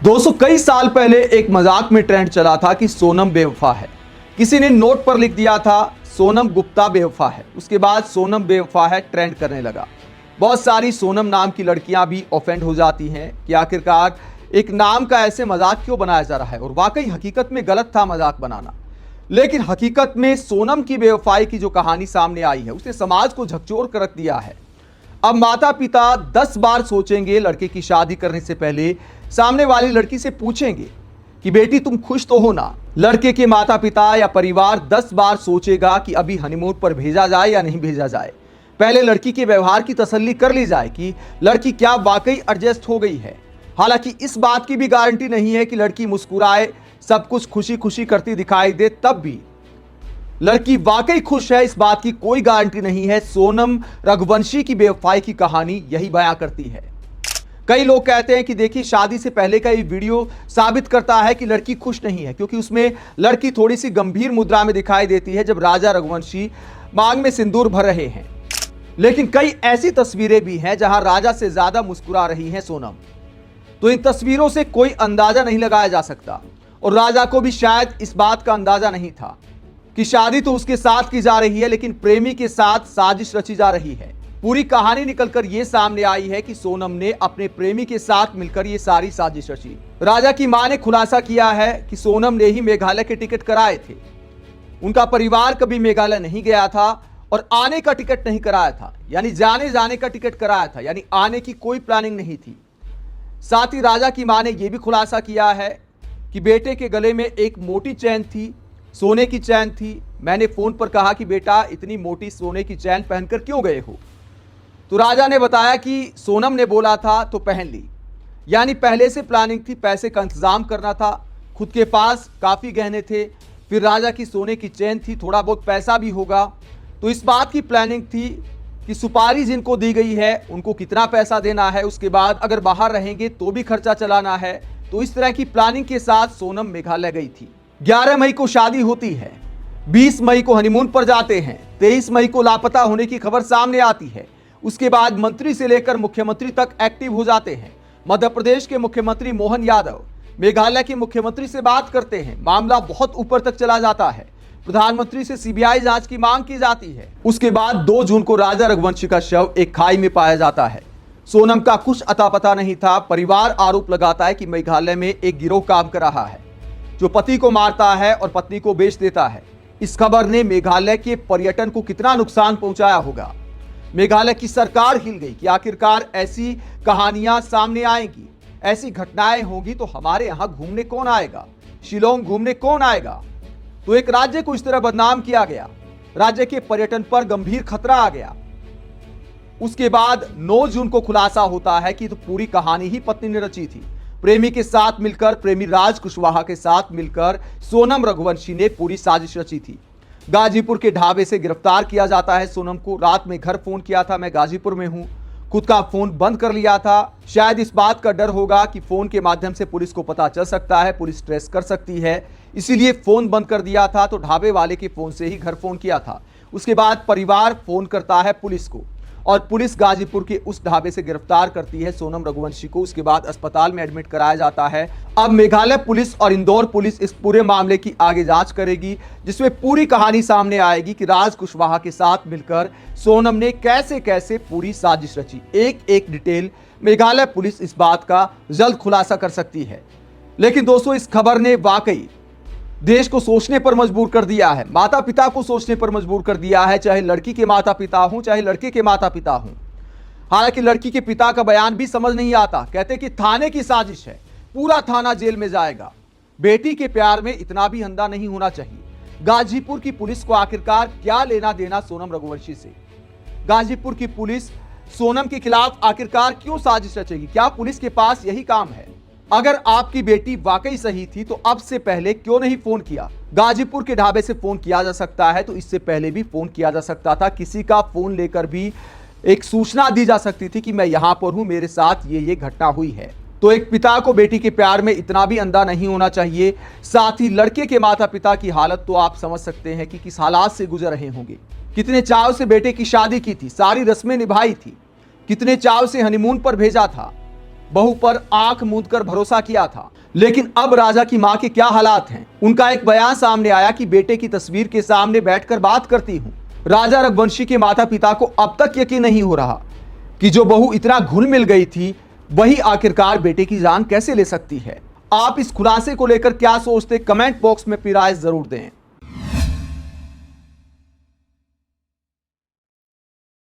दोस्तों कई साल पहले एक मजाक में ट्रेंड चला था कि सोनम बेवफा है। किसी ने नोट पर लिख दिया था सोनम गुप्ता बेवफा है। उसके बाद सोनम बेवफा है ट्रेंड करने लगा। बहुत सारी सोनम नाम की लड़कियां भी ऑफेंड हो जाती हैं कि आखिरकार एक नाम का ऐसे मजाक क्यों बनाया जा रहा है। और वाकई हकीकत में गलत था मजाक बनाना, लेकिन हकीकत में सोनम की बेवफाई की जो कहानी सामने आई है उसने समाज को झकझोर कर रख दिया है। अब माता पिता 10 बार सोचेंगे लड़के की शादी करने से पहले। सामने वाली लड़की से पूछेंगे कि बेटी तुम खुश तो हो ना। लड़के के माता पिता या परिवार 10 बार सोचेगा कि अभी हनीमून पर भेजा जाए या नहीं भेजा जाए। पहले लड़की के व्यवहार की तसल्ली कर ली जाए कि लड़की क्या वाकई एडजस्ट हो गई है। हालांकि इस बात की भी गारंटी नहीं है कि लड़की मुस्कुराए, सब कुछ खुशी खुशी करती दिखाई दे, तब भी लड़की वाकई खुश है इस बात की कोई गारंटी नहीं है। सोनम रघुवंशी की बेवफाई की कहानी यही बयां करती है। कई लोग कहते हैं कि देखिए शादी से पहले का ये वीडियो साबित करता है कि लड़की खुश नहीं है, क्योंकि उसमें लड़की थोड़ी सी गंभीर मुद्रा में दिखाई देती है जब राजा रघुवंशी मांग में सिंदूर भर रहे हैं। लेकिन कई ऐसी तस्वीरें भी हैं जहां राजा से ज्यादा मुस्कुरा रही हैं सोनम। तो इन तस्वीरों से कोई अंदाजा नहीं लगाया जा सकता, और राजा को भी शायद इस बात का अंदाजा नहीं था कि शादी तो उसके साथ की जा रही है, लेकिन प्रेमी के साथ साजिश रची जा रही है। पूरी कहानी निकलकर यह सामने आई है कि सोनम ने अपने प्रेमी के साथ मिलकर यह सारी साजिश रची। राजा की मां ने खुलासा किया है कि सोनम ने ही मेघालय के टिकट कराए थे। उनका परिवार कभी मेघालय नहीं गया था और आने का टिकट नहीं कराया था, यानी जाने का टिकट कराया था, यानी आने की कोई प्लानिंग नहीं थी। साथ ही राजा की मां ने यह भी खुलासा किया है कि बेटे के गले में एक मोटी चैन थी, सोने की चैन थी। मैंने फोन पर कहा कि बेटा इतनी मोटी सोने की चैन पहनकर क्यों गए हो, तो राजा ने बताया कि सोनम ने बोला था तो पहन ली। यानी पहले से प्लानिंग थी, पैसे का इंतजाम करना था, खुद के पास काफ़ी गहने थे, फिर राजा की सोने की चैन थी, थोड़ा बहुत पैसा भी होगा। तो इस बात की प्लानिंग थी कि सुपारी जिनको दी गई है उनको कितना पैसा देना है, उसके बाद अगर बाहर रहेंगे तो भी खर्चा चलाना है। तो इस तरह की प्लानिंग के साथ सोनम मेघालय गई थी। 11 मई को शादी होती है, 20 मई को हनीमून पर जाते हैं, 23 मई को लापता होने की खबर सामने आती है। उसके बाद मंत्री से लेकर मुख्यमंत्री तक एक्टिव हो जाते हैं। मध्य प्रदेश के मुख्यमंत्री मोहन यादव मेघालय के मुख्यमंत्री से बात करते हैं। मामला बहुत ऊपर तक चला जाता है, प्रधानमंत्री से सीबीआई जांच की मांग की जाती है। उसके बाद 2 जून को राजा रघुवंशी का शव एक खाई में पाया जाता है। सोनम का कुछ अता पता नहीं था। परिवार आरोप लगाता है कि मेघालय में एक गिरोह काम कर रहा है जो पति को मारता है और पत्नी को बेच देता है। इस खबर ने मेघालय के पर्यटन को कितना नुकसान पहुंचाया होगा। मेघालय की सरकार हिल गई कि आखिरकार ऐसी कहानियां सामने आएंगी, ऐसी घटनाएं होंगी तो हमारे यहां घूमने कौन आएगा, शिलोंग घूमने कौन आएगा। तो एक राज्य को इस तरह बदनाम किया गया, राज्य के पर्यटन पर गंभीर खतरा आ गया। उसके बाद 9 जून को खुलासा होता है कि तो पूरी कहानी ही पत्नी ने रची थी। प्रेमी के साथ मिलकर, प्रेमी राज कुशवाहा के साथ मिलकर सोनम रघुवंशी ने पूरी साजिश रची थी। गाजीपुर के ढाबे से गिरफ्तार किया जाता है सोनम को। रात में घर फोन किया था, मैं गाजीपुर में हूं, खुद का फोन बंद कर लिया था। शायद इस बात का डर होगा कि फोन के माध्यम से पुलिस को पता चल सकता है, पुलिस ट्रेस कर सकती है, इसीलिए फोन बंद कर दिया था। तो ढाबे वाले के फोन से ही घर फोन किया था। उसके बाद परिवार फोन करता है पुलिस को और पुलिस गाजीपुर के उस ढाबे से गिरफ्तार करती है सोनम रघुवंशी को। उसके बाद अस्पताल में एडमिट कराया जाता है। अब मेघालय पुलिस और इंदौर पुलिस इस पूरे मामले की आगे जांच करेगी, जिसमें पूरी कहानी सामने आएगी कि राज कुशवाहा के साथ मिलकर सोनम ने कैसे कैसे पूरी साजिश रची। एक एक डिटेल मेघालय पुलिस इस बात का जल्द खुलासा कर सकती है। लेकिन दोस्तों इस खबर ने वाकई देश को सोचने पर मजबूर कर दिया है, माता पिता को सोचने पर मजबूर कर दिया है, चाहे लड़की के माता पिता हों चाहे लड़के के माता पिता हों। हालांकि लड़की के पिता का बयान भी समझ नहीं आता, कहते कि थाने की साजिश है, पूरा थाना जेल में जाएगा। बेटी के प्यार में इतना भी अंधा नहीं होना चाहिए। गाजीपुर की पुलिस को आखिरकार क्या लेना देना सोनम रघुवंशी से। गाजीपुर की पुलिस सोनम के खिलाफ आखिरकार क्यों साजिश रचेगी, क्या पुलिस के पास यही काम है। अगर आपकी बेटी वाकई सही थी तो अब से पहले क्यों नहीं फोन किया। गाजीपुर के ढाबे से फोन किया जा सकता है, तो इससे पहले भी फोन किया जा सकता था। किसी का फोन लेकर भी एक सूचना दी जा सकती थी कि मैं यहां पर हूं, मेरे साथ ये घटना हुई है। तो एक पिता को बेटी के प्यार में इतना भी अंधा नहीं होना चाहिए। साथ ही लड़के के माता पिता की हालत तो आप समझ सकते हैं कि किस हालात से गुजर रहे होंगे। कितने चाव से बेटे की शादी की थी, सारी रस्में निभाई थी, कितने चाव से हनीमून पर भेजा था। बहू पर आंख मूंद कर भरोसा किया था। लेकिन अब राजा की मां के क्या हालात हैं? उनका एक बयान सामने आया कि बेटे की तस्वीर के सामने बैठकर बात करती हूं। राजा रघुवंशी के माता पिता को अब तक यकीन नहीं हो रहा कि जो बहू इतना घुल मिल गई थी वही आखिरकार बेटे की जान कैसे ले सकती है। आप इस खुलासे को लेकर क्या सोचते, कमेंट बॉक्स में अपनी राय जरूर दें।